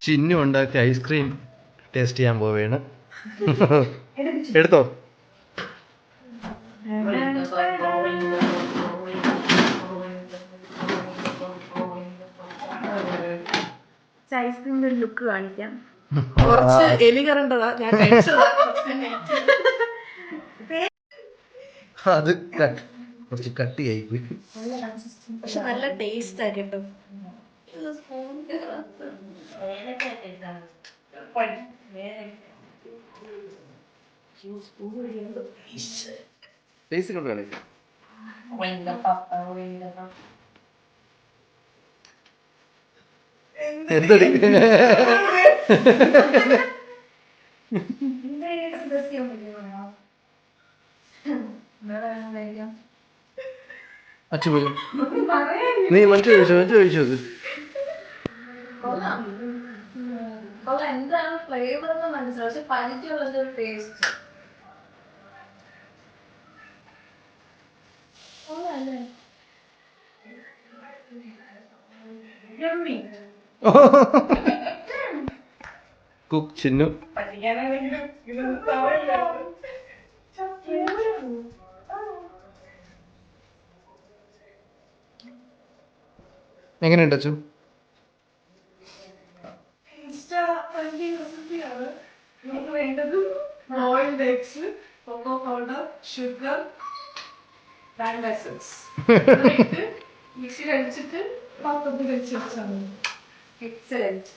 ചിന്നു ഉണ്ടാക്കിയ ice cream taste ചെയ്യാൻ പോവുകയാണ്. എടുത്തോ. ഐസ്ക്രീമിന്റെ ലുക്ക് കാണിക്കാം. കുറച്ച് എലി കറണ്ടതാ ഞാൻ അത് കുറച്ച് കട്ടിയായി പോയി. പക്ഷെ നല്ല ടേസ്റ്റ് ആ കേട്ടോ. ടേസ്റ്റ് കൊണ്ട് കളി. എന്തടി അച്ചു പോലും നീ മറ്റു ചോദിച്ചു എന്താണ് ഫ്ലേവർ എന്ന് മനസ്സിലാവും. പക്ഷെ പരിചയമുള്ളത് ടേസ്റ്റ് കുക്ക് ചിന്നു. എങ്ങനെയുണ്ട് അച്ചു? നമുക്ക് വേണ്ടത് boiled eggs, cocoa powder, sugar, vanilla essence മിക്സിയിൽ അടിച്ചിട്ട് പാത്രത്തിൽ വെച്ച് വെച്ചാൽ മതി. എക്സലന്റ്.